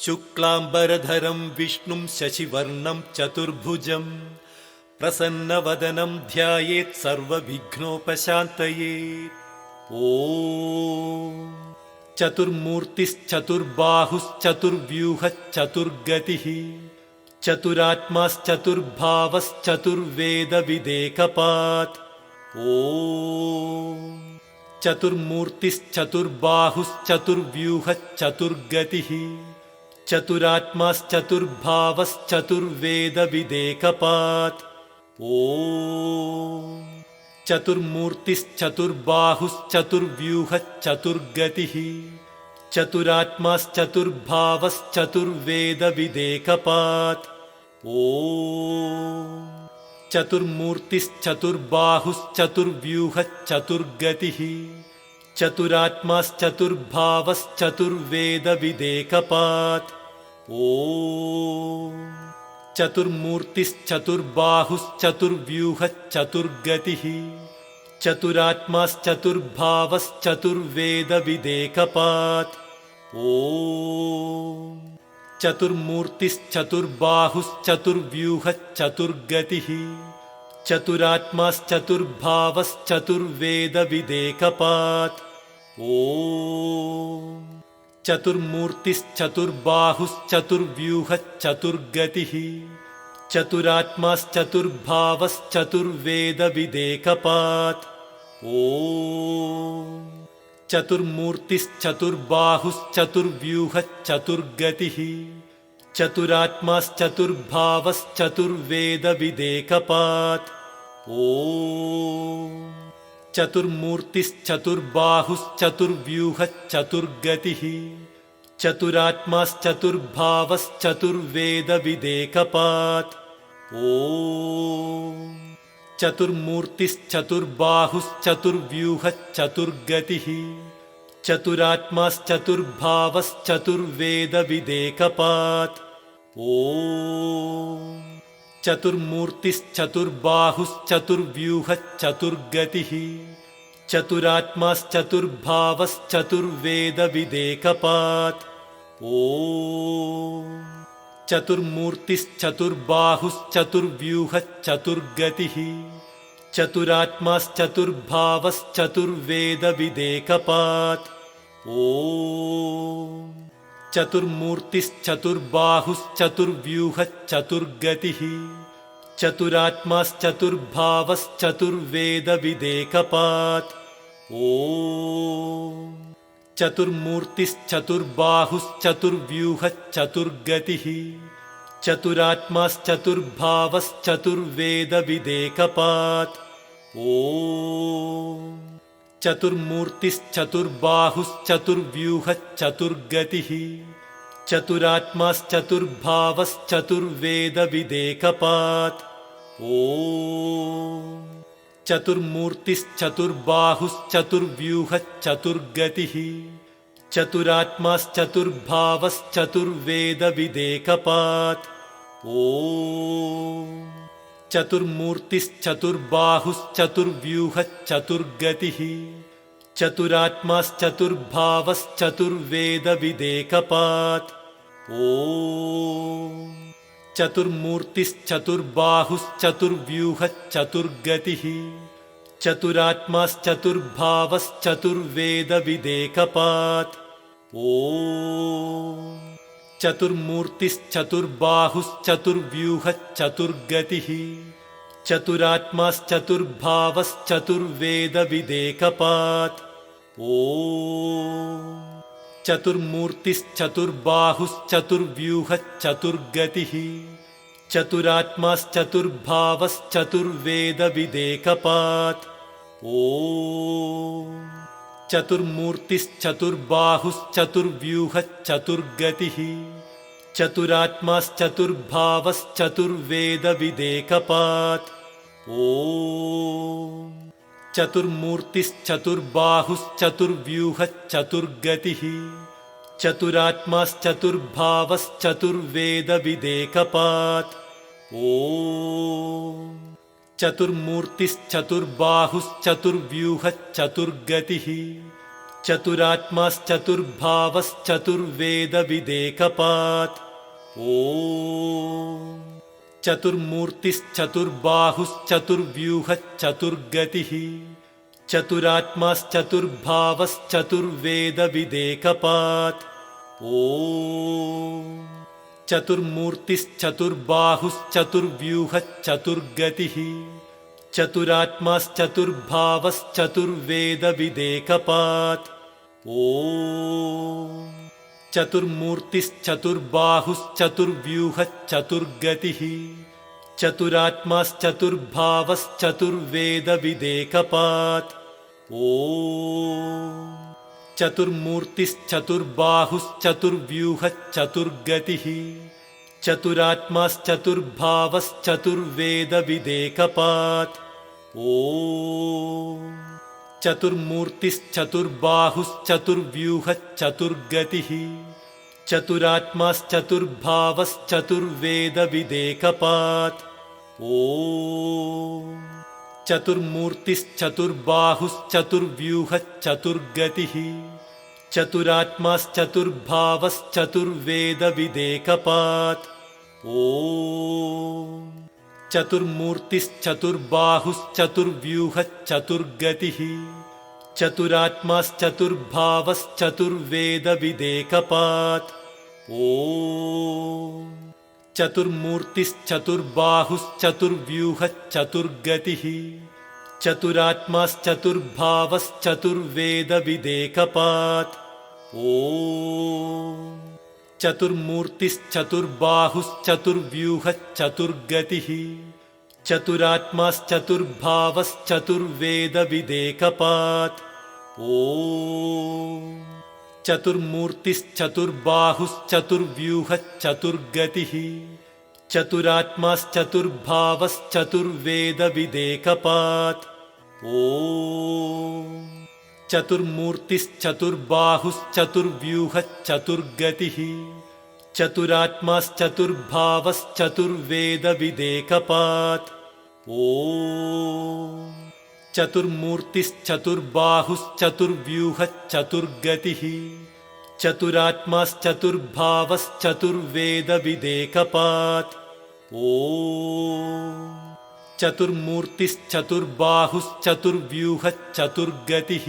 शुक्लांबरधरं विष्णुं शशिवर्णं चतुर्भुजं प्रसन्नवदनं ध्यायेत् सर्वविघ्नोपशान्तये। ॐ चतुर्मूर्तिश्चतुर्बाहुश्चतुर्व्यूहश्चतुर्गतिः चतुरात्माश्चतुर्भावश्चतुर्वेदविदेकपात्। ॐ चतुर्मूर्तिश्चतुर्बाहुश्चतुर्व्यूहश्चतुर्गतिः चतुरात्माश्चतुर्भावश्चतुर्वेदविदेकपात्। ॐ चतुर्मूर्तिश्चतुर्बाहुश्चतुर्व्यूहश्चतुर्गतिः चतुरात्माश्चतुर्भावश्चतुर्वेदविदेकपात्। ॐ चतुर्मूर्तिश्चतुर्बाहुश्चतुर्व्यूहश्चतुर्गतिः चतुरात्माश्चतुर्भावश्चतुर्वेदविदेकपात्। ॐ चतुर्मूर्तिश्चतुर्बाहुश्चतुर्व्यूहश्चतुर्गतिः चतुरात्माश्चतुर्भावश्चतुर्वेदविदेकपात्। ॐ चतुर्मूर्तिश्चतुर्बाहुश्चतुर्व्यूहश्चतुर्गतिः चतुरात्माश्चतुर्भावश्चतुर्वेदविदेकपात्। ॐ चतुर्मूर्तिश्चतुर्बाहुश्चतुर्व्यूहश्चतुर्गतिः चतुरात्माश्चतुर्भावश्चतुर्वेदविदेकपात्। ॐ चतुर्मूर्तिश्चतुर्बाहुश्चतुर्व्यूहश्चतुर्गतिः चतुरात्माश्चतुर्भावश्चतुर्वेदविदेकपात्। ॐ चतुर्मूर्तिश्चतुर्बाहुश्चतुर्व्यूहश्चतुर्गतिः चतुरात्माश्चतुर्भावश्चतुर्वेदविदेकपात्। ॐ चतुर्मूर्तिश्चतुर्बाहुश्चतुर्व्यूहश्चतुर्गतिः चतुरात्माश्चतुर्भावश्चतुर्वेदविदेकपात्। ॐ चतुर्मूर्तिश्चतुर्बाहुश्चतुर्व्यूहश्चतुर्गतिः चतुरात्माश्चतुर्भावश्चतुर्वेदविदेकपात्। ॐ चतुर्मूर्तिश्चतुर्बाहुश्चतुर्व्यूहश्चतुर्गतिः चतुरात्माश्चतुर्भावश्चतुर्वेदविदेकपात्। ॐ चतुर्मूर्तिश्चतुर्बाहुश्चतुर्व्यूहश्चतुर्गतिः चतुरात्माश्चतुर्भावश्चतुर्वेदविदेकपात्। ॐ चतुर्मूर्तिश्चतुर्बाहुश्चतुर्व्यूहश्चतुर्गतिः चतुरात्माश्चतुर्भावश्चतुर्वेदविदेकपात्। ॐ चतुर्मूर्तिश्चतुर्बाहुश्चतुर्व्यूहश्चतुर्गतिः चतुरात्माश्चतुर्भावश्चतुर्वेदविदेकपात्। ॐ चतुर्मूर्तिश्चतुर्बाहुश्चतुर्व्यूहश्चतुर्गतिः चतुरात्माश्चतुर्भावश्चतुर्वेदविदेकपात्। ॐ चतुर्मूर्तिश्चतुर्बाहुश्चतुर्व्यूहश्चतुर्गतिः चतुरात्माश्चतुर्भावश्चतुर्वेदविदेकपात्। ॐ चतुर्मूर्तिश्चतुर्बाहुश्चतुर्व्यूहश्चतुर्गतिः चतुरात्माश्चतुर्भावश्चतुर्वेदविदेकपात्। ॐ चतुर्मूर्तिश्चतुर्बाहुश्चतुर्व्यूहश्चतुर्गतिः चतुरात्माश्चतुर्भावश्चतुर्वेदविदेकपात्। ॐ चतुर्मूर्तिश्चतुर्बाहुश्चतुर्व्यूहश्चतुर्गतिः चतुरात्माश्चतुर्भावश्चतुर्वेदविदेकपात्। ॐ चतुर्मूर्तिश्चतुर्बाहुश्चतुर्व्यूहश्चतुर्गतिः चतुरात्माश्चतुर्भावश्चतुर्वेदविदेकपात्। ॐ चतुर्मूर्तिश्चतुर्बाहुश्चतुर्व्यूहश्चतुर्गतिः चतुरात्माश्चतुर्भावश्चतुर्वेदविदेकपात्। ॐ चतुर्मूर्तिश्चतुर्बाहुश्चतुर्व्यूहश्चतुर्गतिः चतुरात्माश्चतुर्भावश्चतुर्वेदविदेकपात् ॐ चतुर्मूर्तिश्चतुर्बाहुश्चतुर्व्यूहश्चतुर्गतिः चतुरात्माश्चतुर्भावश्चतुर्वेदविदेकपात् ॐ चतुर्मूर्तिश्चतुर्बाहुश्चतुर्व्यूहश्चतुर्गतिः चतुरात्माश्चतुर्भावश्चतुर्वेदविदेकपात् ॐ चतुर्मूर्तिश्चतुर्बाहुश्चतुर्व्यूहश्चतुर्गतिः चतुरात्माश्चतुर्भावश्चतुर्वेदविदेकपात् ॐ चतुर्मूर्तिश्चतुर्बाहुश्चतुर्व्यूहश्चतुर्गतिः चतुरात्माश्चतुर्भावश्चतुर्वेदविदेकपात् ॐ चतुर्मूर्तिश्चतुर्बाहुश्चतुर्व्यूहश्चतुर्गतिः चतुरात्माश्चतुर्भावश्चतुर्वेदविदेकपात् ॐ चतुर्मूर्तिश्चतुर्बाहुश्चतुर्व्यूहश्चतुर्गतिः चतुरात्माश्चतुर्भावश्चतुर्वेदविदेकपात् ॐ चतुर्मूर्तिश्चतुर्बाहुश्चतुर्व्यूहश्चतुर्गतिः चतुरात्माश्चतुर्भावश्चतुर्वेदविदेकपात् ॐ चतुर्मूर्तिश्चतुर्बाहुश्चतुर्व्यूहश्चतुर्गतिः चतुरात्माश्चतुर्भावश्चतुर्वेदविदेकपात् ॐ चतुर्मूर्तिश्चतुर्बाहुश्चतुर्व्यूहश्चतुर्गतिः चतुरात्माश्चतुर्भावश्चतुर्वेदविदेकपात् ॐ चतुर्मूर्तिश्चतुर्बाहुश्चतुर्व्यूहश्चतुर्गतिः चतुरात्माश्चतुर्भावश्चतुर्वेदविदेकपात् ॐ चतुर्मूर्तिश्चतुर्बाहुश्चतुर्व्यूहश्चतुर्गतिः चतुरात्माश्चतुर्भावश्चतुर्वेदविदेकपात् ॐ चतुर्मूर्तिश्चतुर्बाहुश्चतुर्व्यूहश्चतुर्गतिः चतुरात्माश्चतुर्भावश्चतुर्वेदविदेकपात् ॐ चतुर्मूर्तिश्चतुर्बाहुश्चतुर्व्यूहश्चतुर्गतिः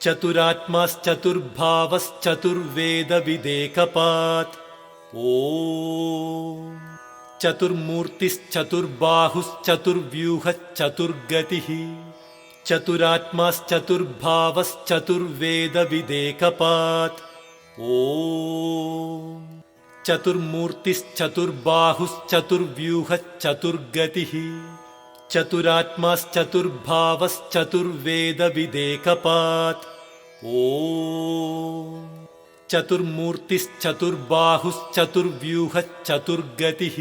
चतुरात्माश्चतुर्भावश्चतुर्वेदविदेकपात् ॐ चतुर्मूर्तिश्चतुर्बाहुश्चतुर्व्यूहश्चतुर्गतिः चतुरात्माश्चतुर्भावश्चतुर्वेदविदेकपात् ॐ चतुर्मूर्तिश्चतुर्बाहुश्चतुर्व्यूहश्चतुर्गतिः चतुरात्माश्चतुर्भावश्चतुर्वेदविदेकपात् ॐ चतुर्मूर्तिश्चतुर्बाहुश्चतुर्व्यूहश्चतुर्गतिः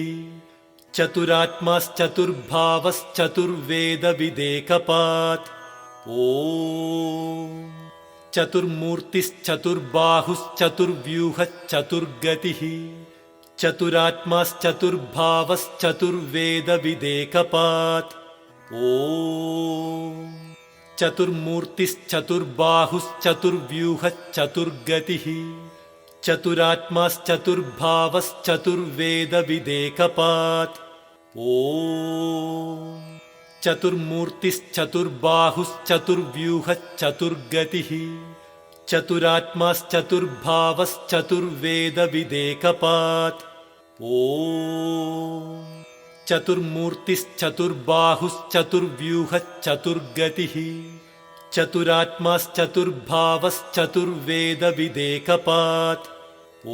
चतुरात्माश्चतुर्भावश्चतुर्वेदविदेकपात् ॐ चतुर्मूर्तिश्चतुर्बाहुश्चतुर्व्यूहश्चतुर्गतिः चतुरात्माश्चतुर्भावश्चतुर्वेदविदेकपात् ॐ चतुर्मूर्तिश्चतुर्बाहुश्चतुर्व्यूहश्चतुर्गतिः चतुरात्माश्चतुर्भावश्चतुर्वेदविदेकपात् ॐ चतुर्मूर्तिश्चतुर्बाहुश्चतुर्व्यूहश्चतुर्गतिः चतुरात्माश्चतुर्भावश्चतुर्वेदविदेकपात् ॐ चतुर्मूर्तिश्चतुर्बाहुश्चतुर्व्यूहश्चतुर्गतिः चतुरात्माश्चतुर्भावश्चतुर्वेदविदेकपात् ॐ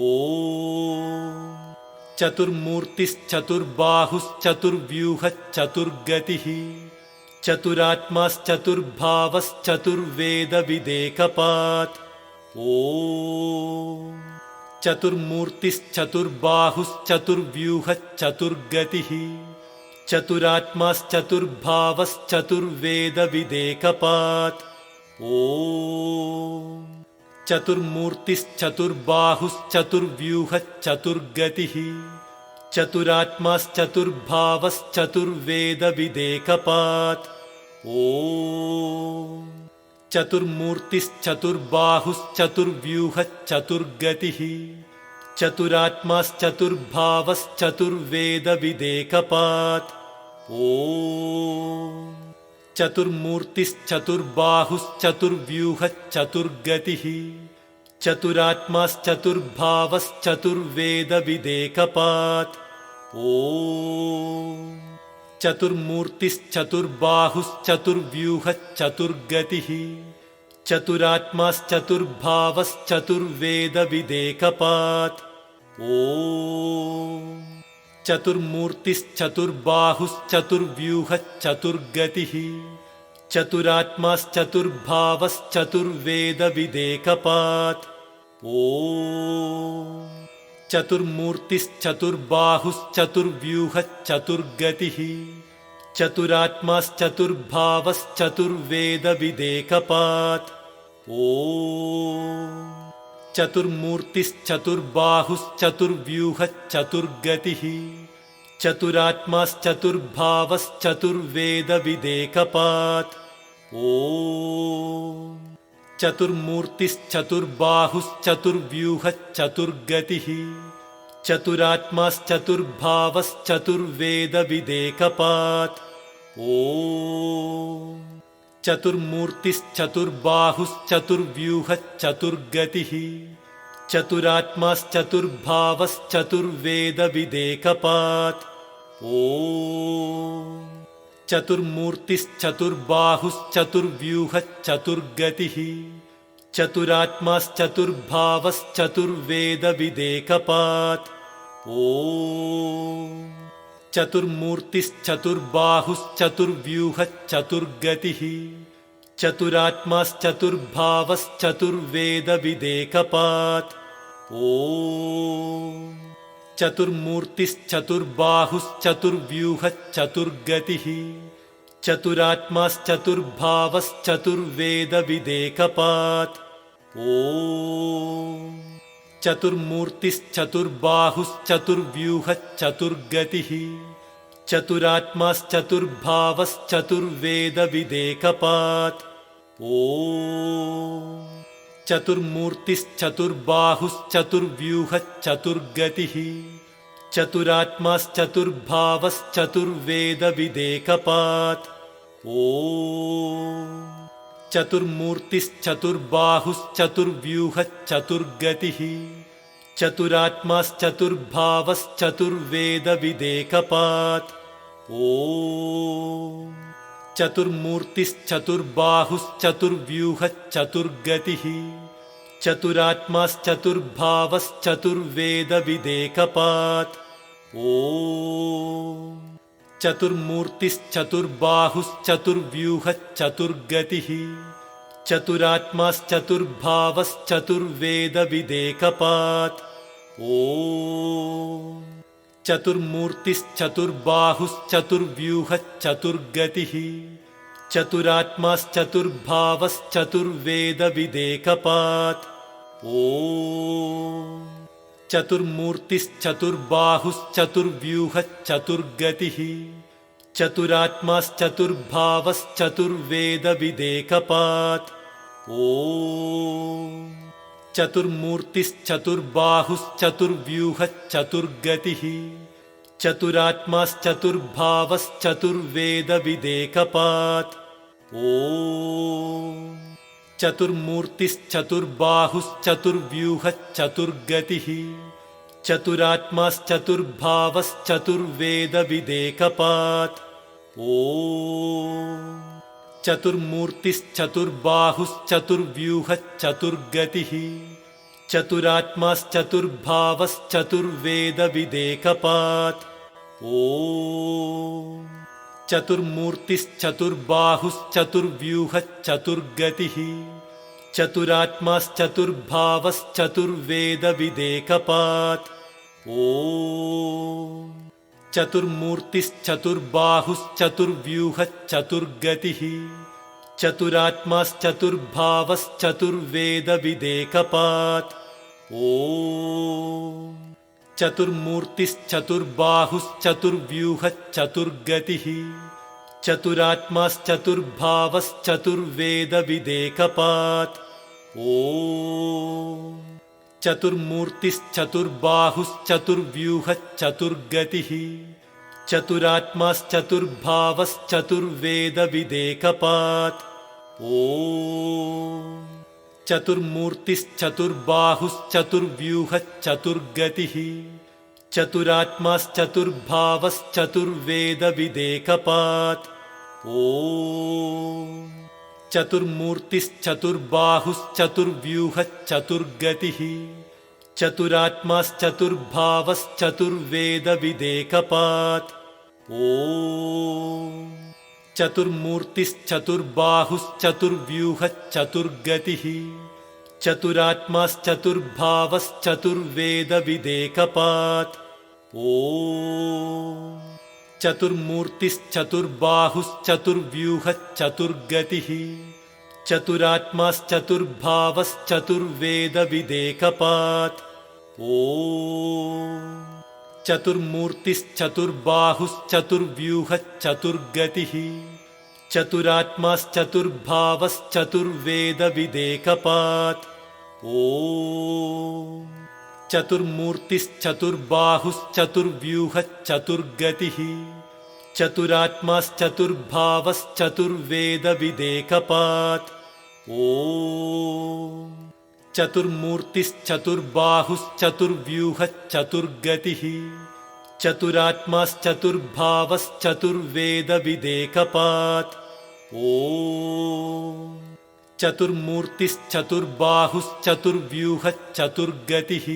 चतुर्मूर्तिश्चतुर्बाहुश्चतुर्व्यूहश्चतुर्गतिः चतुरात्माश्चतुर्भावश्चतुर्वेदविदेकपात् ॐ चतुर्मूर्तिश्चतुर्बाहुश्चतुर्व्यूहश्चतुर्गतिः चतुरात्माश्चतुर्भावश्चतुर्वेदविदेकपात् ॐ चतुर्मूर्तिश्चतुर्बाहुश्चतुर्व्यूहश्चतुर्गतिः चतुरात्माश्चतुर्भावश्चतुर्वेदविदेकपात् ॐ चतुर्मूर्तिश्चतुर्बाहुश्चतुर्व्यूहश्चतुर्गतिः चतुरात्माश्चतुर्भावश्चतुर्वेदविदेकपात् ॐ चतुर्मूर्तिश्चतुर्बाहुश्चतुर्व्यूहश्चतुर्गतिः चतुरात्माश्चतुर्भावश्चतुर्वेदविदेकपात् ॐ चतुर्मूर्तिश्चतुर्बाहुश्चतुर्व्यूहश्चतुर्गतिः चतुरात्माश्चतुर्भावश्चतुर्वेदविदेकपात् ॐ चतुर्मूर्तिश्चतुर्बाहुश्चतुर्व्यूहश्चतुर्गतिः चतुरात्माश्चतुर्भावश्चतुर्वेदविदेकपात् ॐ चतुर्मूर्तिश्चतुर्बाहुश्चतुर्व्यूहश्चतुर्गतिः चतुरात्माश्चतुर्भावश्चतुर्वेदविदेकपात् ॐ चतुर्मूर्तिश्चतुर्बाहुश्चतुर्व्यूहश्चतुर्गतिः चतुरात्माश्चतुर्भावश्चतुर्वेदविदेकपात् ॐ चतुर्मूर्तिश्चतुर्बाहुश्चतुर्व्यूहश्चतुर्गतिः चतुरात्माश्चतुर्भावश्चतुर्वेदविदेकपात् ॐ चतुर्मूर्तिश्चतुर्बाहुश्चतुर्व्यूहश्चतुर्गतिः चतुरात्माश्चतुर्भावश्चतुर्वेदविदेकपात् ॐ चतुर्मूर्तिश्चतुर्बाहुश्चतुर्व्यूहश्चतुर्गतिः चतुरात्माश्चतुर्भावश्चतुर्वेदविदेकपात् ॐ चतुर्मूर्तिश्चतुर्बाहुश्चतुर्व्यूहश्चतुर्गतिः चतुरात्माश्चतुर्भावश्चतुर्वेदविदेकपात् ॐ चतुर्मूर्तिश्चतुर्बाहुश्चतुर्व्यूहश्चतुर्गतिः चतुरात्माश्चतुर्भावश्चतुर्वेदविदेकपात् ॐ चतुर्मूर्तिश्चतुर्बाहुश्चतुर्व्यूहश्चतुर्गतिः चतुरात्माश्चतुर्भावश्चतुर्वेदविदेकपात् ॐ चतुर्मूर्तिश्चतुर्बाहुश्चतुर्व्यूहश्चतुर्गतिः चतुरात्माश्चतुर्भावश्चतुर्वेदविदेकपात् ॐ चतुर्मूर्तिश्चतुर्बाहुश्चतुर्व्यूहश्चतुर्गतिः चतुरात्माश्चतुर्भावश्चतुर्वेदविदेकपात् ॐ चतुर्मूर्तिश्चतुर्बाहुश्चतुर्व्यूहश्चतुर्गतिः चतुरात्माश्चतुर्भावश्चतुर्वेदविदेकपात् ॐ चतुर्मूर्तिश्चतुर्बाहुश्चतुर्व्यूहश्चतुर्गतिः चतुरात्माश्चतुर्भावश्चतुर्वेदविदेकपात् ॐ चतुर्मूर्तिश्चतुर्बाहुश्चतुर्व्यूहश्चतुर्गतिः चतुरात्माश्चतुर्भावश्चतुर्वेदविदेकपात् ॐ चतुर्मूर्तिश्चतुर्बाहुश्चतुर्व्यूहश्चतुर्गतिः चतुरात्माश्चतुर्भावश्चतुर्वेदविदेकपात् ॐ चतुर्मूर्तिश्चतुर्बाहुश्चतुर्व्यूहश्चतुर्गतिः चतुरात्माश्चतुर्भावश्चतुर्वेदविदेकपात् ॐ चतुर्मूर्तिश्चतुर्बाहुश्चतुर्व्यूहश्चतुर्गतिः चतुरात्माश्चतुर्भावश्चतुर्वेदविदेकपात् ॐ चतुर्मूर्तिश्चतुर्बाहुश्चतुर्व्यूहश्चतुर्गतिः चतुरात्माश्चतुर्भावश्चतुर्वेदविदेकपात् ॐ चतुर्मूर्तिश्चतुर्बाहुश्चतुर्व्यूहश्चतुर्गतिः चतुरात्माश्चतुर्भावश्चतुर्वेदविदेकपात् ॐ चतुर्मूर्तिश्चतुर्बाहुश्चतुर्व्यूहश्चतुर्गतिः चतुरात्माश्चतुर्भावश्चतुर्वेदविदेकपात् ॐ चतुर्मूर्तिश्चतुर्बाहुश्चतुर्व्यूहश्चतुर्गतिः चतुरात्माश्चतुर्भावश्चतुर्वेदविदेकपात् ॐ चतुर्मूर्तिश्चतुर्बाहुश्चतुर्व्यूहश्चतुर्गतिः चतुरात्माश्चतुर्भावश्चतुर्वेदविदेकपात् ॐ चतुर्मूर्तिश्चतुर्बाहुश्चतुर्व्यूहश्चतुर्गतिः चतुरात्माश्चतुर्भावश्चतुर्वेदविदेकपात् ॐ चतुर्मूर्तिश्चतुर्बाहुश्चतुर्व्यूहश्चतुर्गतिः चतुरात्माश्चतुर्भावश्चतुर्वेदविदेकपात् ॐ चतुर्मूर्तिश्चतुर्बाहुश्चतुर्व्यूहश्चतुर्गतिः चतुरात्माश्चतुर्भावश्चतुर्वेदविदेकपात् ॐ चतुर्मूर्तिश्चतुर्बाहुश्चतुर्व्यूहश्चतुर्गतिः चतुरात्माश्चतुर्भावश्चतुर्वेदविदेकपात् ॐ चतुर्मूर्तिश्चतुर्बाहुश्चतुर्व्यूहश्चतुर्गतिः चतुरात्माश्चतुर्भावश्चतुर्वेदविदेकपात् ॐ चतुर्मूर्तिश्चतुर्बाहुश्चतुर्व्यूहश्चतुर्गतिः चतुरात्माश्चतुर्भावश्चतुर्वेदविदेकपात् ॐ चतुर्मूर्तिश्चतुर्बाहुश्चतुर्व्यूहश्चतुर्गतिः चतुरात्माश्चतुर्भावश्चतुर्वेदविदेकपात् ॐ चतुर्मूर्तिश्चतुर्बाहुश्चतुर्व्यूहश्चतुर्गतिः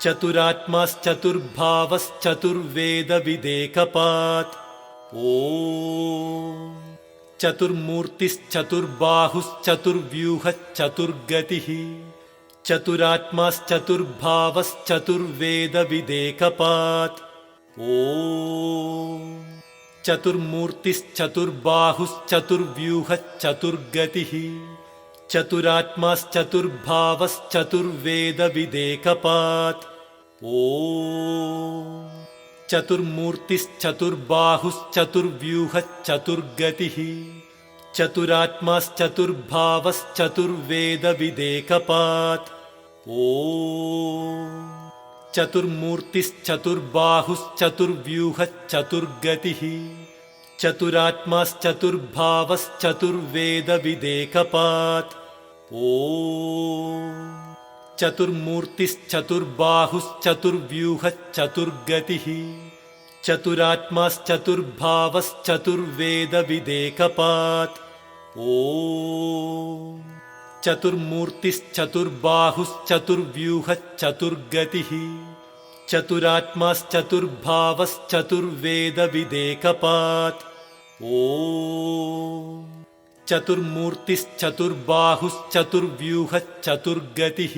चतुरात्माश्चतुर्भावश्चतुर्वेदविदेकपात् ॐ चतुर्मूर्तिश्चतुर्बाहुश्चतुर्व्यूहश्चतुर्गतिः चतुरात्माश्चतुर्भावश्चतुर्वेदविदेकपात् ॐ चतुर्मूर्तिश्चतुर्बाहुश्चतुर्व्यूहश्चतुर्गतिः चतुरात्माश्चतुर्भावश्चतुर्वेदविदेकपात् ॐ चतुर्मूर्तिश्चतुर्बाहुश्चतुर्व्यूहश्चतुर्गतिः चतुरात्माश्चतुर्भावश्चतुर्वेदविदेकपात् ॐ चतुर्मूर्तिश्चतुर्बाहुश्चतुर्व्यूहश्चतुर्गतिः चतुरात्माश्चतुर्भावश्चतुर्वेदविदेकपात् ॐ चतुर्मूर्तिश्चतुर्बाहुश्चतुर्व्यूहश्चतुर्गतिः चतुरात्माश्चतुर्भावश्चतुर्वेदविदेकपात् ॐ चतुर्मूर्तिश्चतुर्बाहुश्चतुर्व्यूहश्चतुर्गतिः चतुरात्माश्चतुर्भावश्चतुर्वेदविदेकपात् ॐ चतुर्मूर्तिश्चतुर्बाहुश्चतुर्व्यूहश्चतुर्गतिः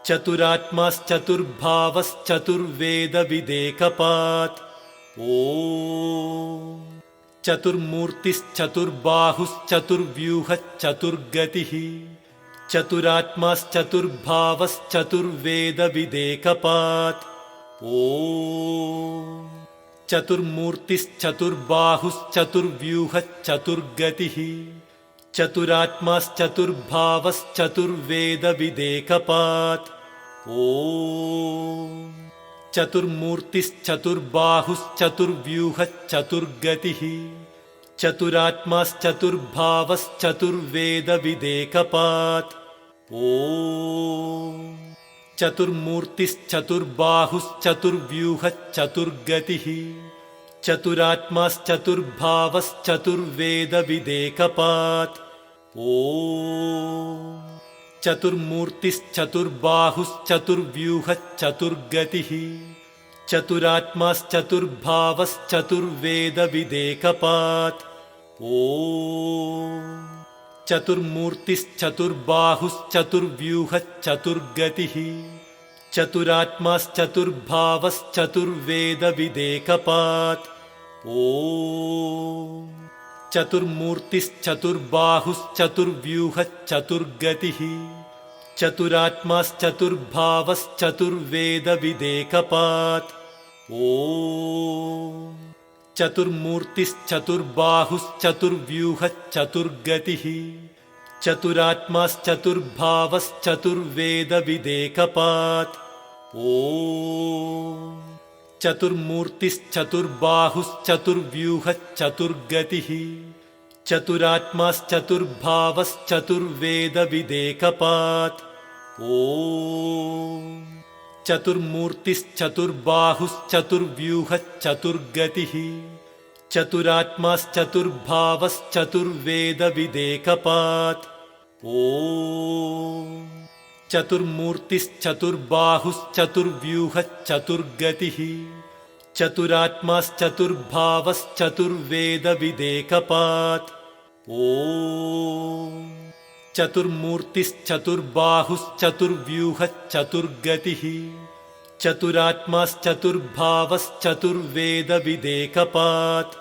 चतुरात्माश्चतुर्भावश्चतुर्वेदविदेकपात् ॐ चतुर्मूर्तिश्चतुर्बाहुश्चतुर्व्यूहश्चतुर्गतिः चतुरात्माश्चतुर्भावश्चतुर्वेदविदेकपात् ॐ चतुर्मूर्तिश्चतुर्बाहुश्चतुर्व्यूहश्चतुर्गतिः चतुरात्माश्चतुर्भावश्चतुर्वेदविदेकपात् ॐ चतुर्मूर्तिश्चतुर्बाहुश्चतुर्व्यूहश्चतुर्गतिः चतुरात्माश्चतुर्भावश्चतुर्वेदविदेकपात् ॐ चतुर्मूर्तिश्चतुर्बाहुश्चतुर्व्यूहश्चतुर्गतिः चतुरात्माश्चतुर्भावश्चतुर्वेदविदेकपात् ॐ चतुर्मूर्तिश्चतुर्बाहुश्चतुर्व्यूहश्चतुर्गतिः चतुरात्माश्चतुर्भावश्चतुर्वेदविदेकपात् ॐ चतुर्मूर्तिश्चतुर्बाहुश्चतुर्व्यूहश्चतुर्गतिः चतुरात्माश्चतुर्भावश्चतुर्वेदविदेकपात् ॐ चतुर्मूर्तिश्चतुर्बाहुश्चतुर्व्यूहश्चतुर्गतिः चतुरात्माश्चतुर्भावश्चतुर्वेदविदेकपात् ॐ चतुर्मूर्तिश्चतुर्बाहुश्चतुर्व्यूहश्चतुर्गतिः चतुरात्माश्चतुर्भावश्चतुर्वेदविदेकपात् ॐ चतुर्मूर्तिश्चतुर्बाहुश्चतुर्व्यूहश्चतुर्गतिः चतुरात्माश्चतुर्भावश्चतुर्वेदविदेकपात् ॐ चतुर्मूर्तिश्चतुर्बाहुश्चतुर्व्यूहश्चतुर्गतिः चतुरात्माश्चतुर्भावश्चतुर्वेदविदेकपात् ॐ चतुर्मूर्तिश्चतुर्बाहुश्चतुर्व्यूहश्चतुर्गतिः चतुरात्माश्चतुर्भावश्चतुर्वेदविदेकपात् ॐ चतुर्मूर्तिश्चतुर्बाहुश्चतुर्व्यूहश्चतुर्गतिः चतुरात्माश्चतुर्भावश्चतुर्वेदविदेकपात्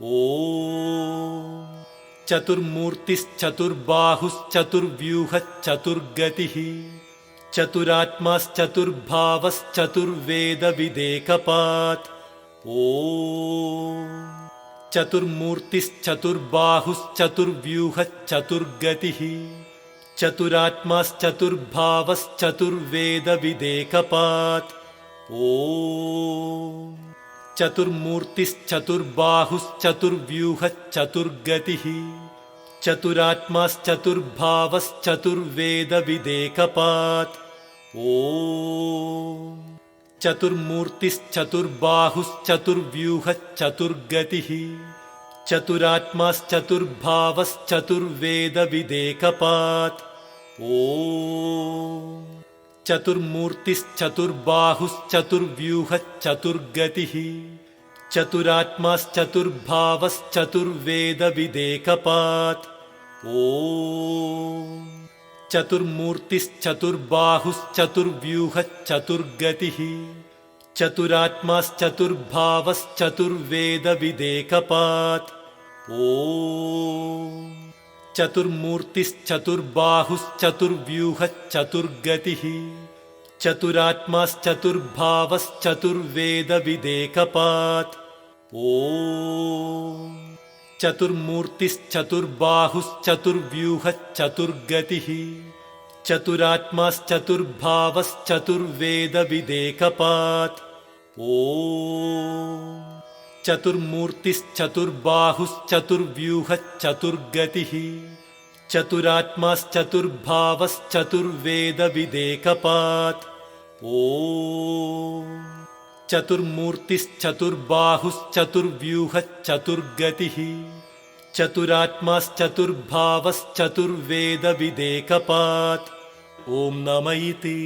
ॐ चतुर्मूर्तिश्चतुर्बाहुश्चतुर्व्यूहश्चतुर्गतिः चतुरात्माश्चतुर्भावश्चतुर्वेदविदेकपात् ॐ चतुर्मूर्तिश्चतुर्बाहुश्चतुर्व्यूहश्चतुर्गतिः चतुरात्माश्चतुर्भावश्चतुर्वेदविदेकपात् ॐ चतुर्मूर्तिश्चतुर्बाहुश्चतुर्व्यूहश्चतुर्गतिः चतुरात्माश्चतुर्भावश्चतुर्वेदविदेकपात् ॐ चतुर्मूर्तिश्चतुर्बाहुश्चतुर्व्यूहश्चतुर्गतिः चतुरात्माश्चतुर्भावश्चतुर्वेदविदेकपात् ॐ चतुर्मूर्तिश्चतुर्बाहुश्चतुर्व्यूहश्चतुर्गतिः चतुरात्माश्चतुर्भावश्चतुर्वेदविदेकपात् ॐ चतुर्मूर्तिश्चतुर्बाहुश्चतुर्व्यूहश्चतुर्गतिः चतुरात्माश्चतुर्भावश्चतुर्वेदविदेकपात् ॐ चतुर्मूर्तिश्चतुर्बाहुश्चतुर्व्यूहश्चतुर्गतिः चतुरात्माश्चतुर्भावश्चतुर्वेदविदेकपात् ॐ चतुर्मूर्तिश्चतुर्बाहुश्चतुर्व्यूहश्चतुर्गतिः चतुरात्माश्चतुर्भावश्चतुर्वेदविदेकपात् ॐ चतुर्मूर्तिश्चतुर्बाहुश्चतुर्व्यूहश्चतुर्गतिः चतुरात्माश्चतुर्भावश्चतुर्वेदविदेकपात् ॐ चतुर्मूर्तिश्चतुर्बाहुश्चतुर्व्यूहश्चतुर्गतिः चतुरात्माश्चतुर्भावश्चतुर्वेदविदेकपात् ॐ नमः इति।